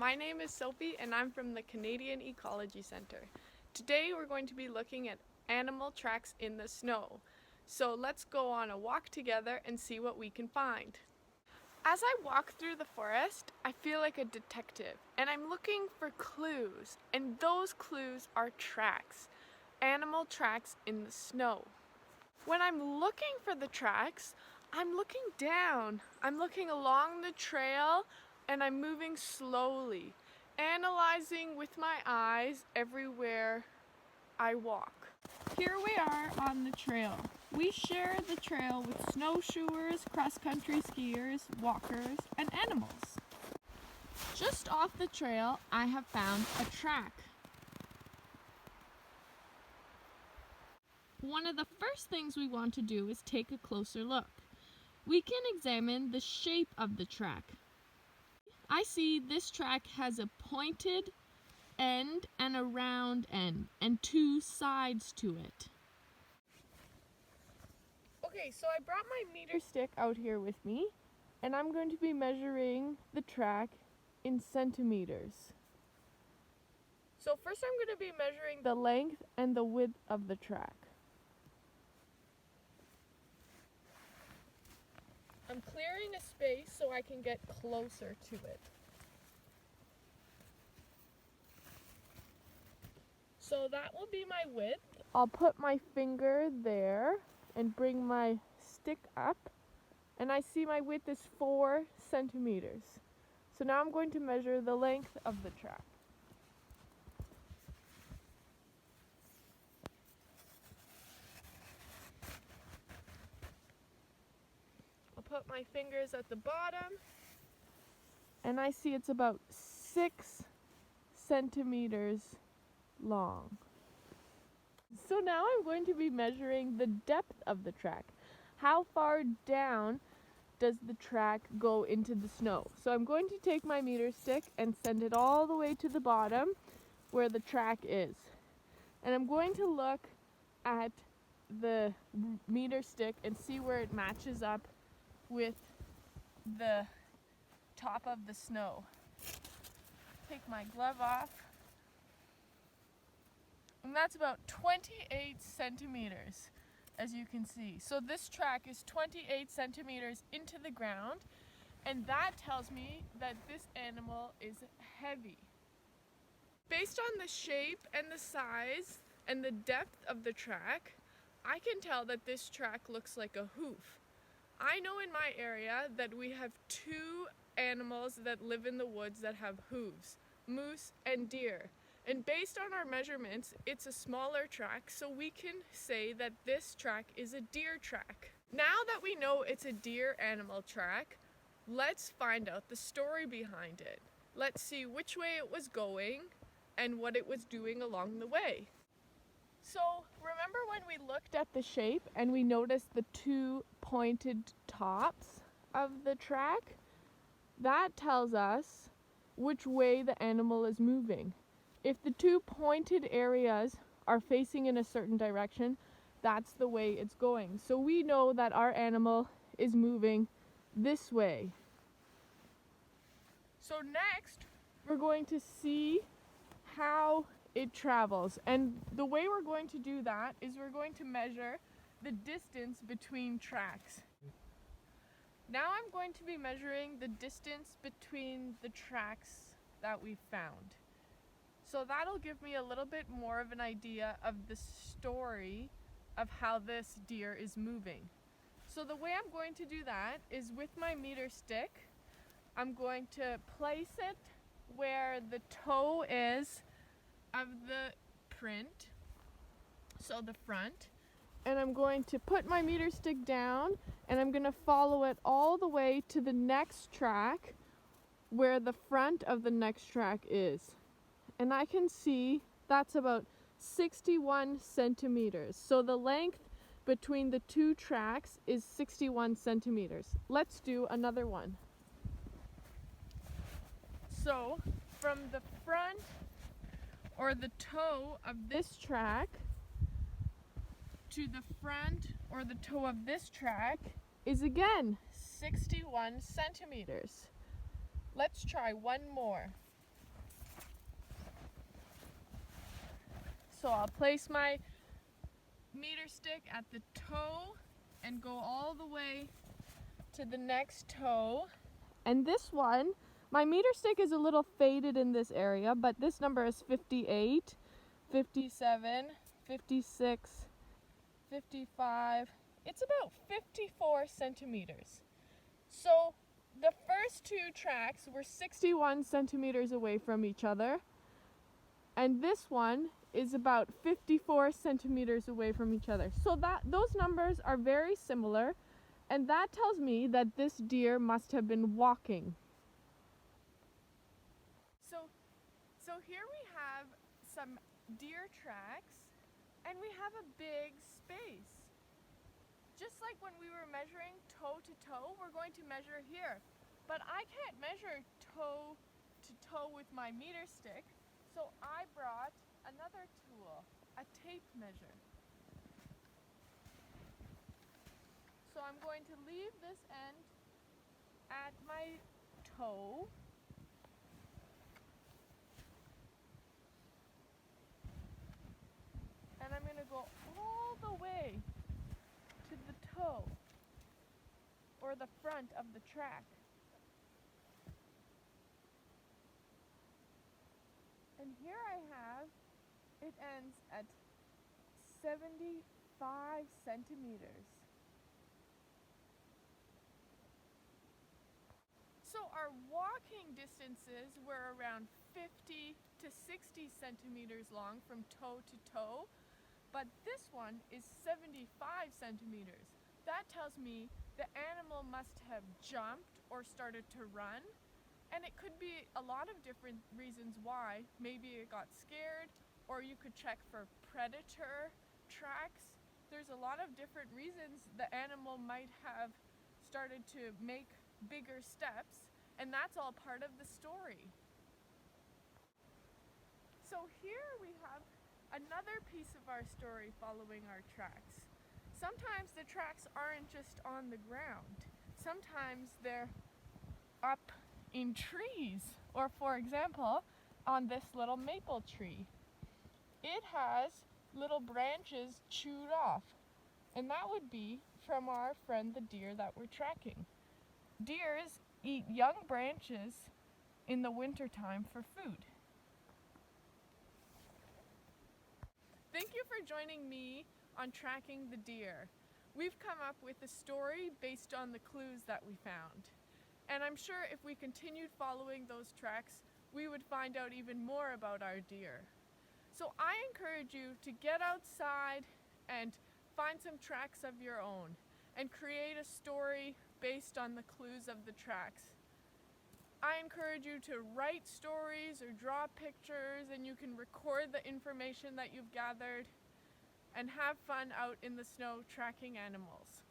My name is Sophie and I'm from the Canadian Ecology Centre. Today we're going to be looking at animal tracks in the snow. So let's go on a walk together and see what we can find. As I walk through the forest, I feel like a detective and I'm looking for clues, and those clues are tracks, animal tracks in the snow. When I'm looking for the tracks, I'm looking down. I'm looking along the trail and I'm moving slowly, analyzing with my eyes everywhere I walk. Here we are on the trail. We share the trail with snowshoers, cross-country skiers, walkers, and animals. Just off the trail, I have found a track. One of the first things we want to do is take a closer look. We can examine the shape of the track. I see this track has a pointed end and a round end and two sides to it. Okay, so I brought my meter stick out here with me and I'm going to be measuring the track in centimeters. So first I'm going to be measuring the length and the width of the track. I'm clearing a space so I can get closer to it. So that will be my width. I'll put my finger there and bring my stick up, and I see my width is 4 centimeters. So now I'm going to measure the length of the track. Put my fingers at the bottom and I see it's about 6 centimeters long. So now I'm going to be measuring the depth of the track. How far down does the track go into the snow? So I'm going to take my meter stick and send it all the way to the bottom where the track is. And I'm going to look at the meter stick and see where it matches up with the top of the snow. Take my glove off. And that's about 28 centimeters, as you can see. So this track is 28 centimeters into the ground, and that tells me that this animal is heavy. Based on the shape and the size and the depth of the track, I can tell that this track looks like a hoof. I know in my area that we have 2 animals that live in the woods that have hooves, moose and deer. And based on our measurements, it's a smaller track, so we can say that this track is a deer track. Now that we know it's a deer animal track, let's find out the story behind it. Let's see which way it was going and what it was doing along the way. So remember when we looked at the shape and we noticed the 2 pointed tops of the track? That tells us which way the animal is moving. If the 2 pointed areas are facing in a certain direction, that's the way it's going. So we know that our animal is moving this way. So next, we're going to see how it travels, and the way we're going to do that is we're going to measure the distance between tracks. Now I'm going to be measuring the distance between the tracks that we found. So that'll give me a little bit more of an idea of the story of how this deer is moving. So the way I'm going to do that is with my meter stick, I'm going to place it where the toe is of the print, so the front, and I'm going to put my meter stick down and I'm going to follow it all the way to the next track where the front of the next track is. And I can see that's about 61 centimeters. So the length between the 2 tracks is 61 centimeters. Let's do another one. So from the front or the toe of this track to the front or the toe of this track is again 61 centimeters. Let's try one more. So I'll place my meter stick at the toe and go all the way to the next toe. And this one, my meter stick is a little faded in this area, but this number is 58, 57, 56, 55. It's about 54 centimeters. So the first two tracks were 61 centimeters away from each other, and this one is about 54 centimeters away from each other. So those numbers are very similar, and that tells me that this deer must have been walking. So here we have some deer tracks, and we have a big space. Just like when we were measuring toe to toe, we're going to measure here. But I can't measure toe to toe with my meter stick, so I brought another tool, a tape measure. So I'm going to leave this end at my toe. And I'm going to go all the way to the toe, or the front of the track. And here I have, it ends at 75 centimeters. So our walking distances were around 50 to 60 centimeters long from toe to toe, but this one is 75 centimeters. That tells me the animal must have jumped or started to run, and it could be a lot of different reasons why. Maybe it got scared, or you could check for predator tracks. There's a lot of different reasons the animal might have started to make bigger steps, and that's all part of the story. So here we have another piece of our story following our tracks. Sometimes the tracks aren't just on the ground. Sometimes they're up in trees, or for example, on this little maple tree. It has little branches chewed off, and that would be from our friend the deer that we're tracking. Deers eat young branches in the wintertime for food. Thank you for joining me on tracking the deer. We've come up with a story based on the clues that we found. And I'm sure if we continued following those tracks, we would find out even more about our deer. So I encourage you to get outside and find some tracks of your own and create a story based on the clues of the tracks. I encourage you to write stories or draw pictures, and you can record the information that you've gathered and have fun out in the snow tracking animals.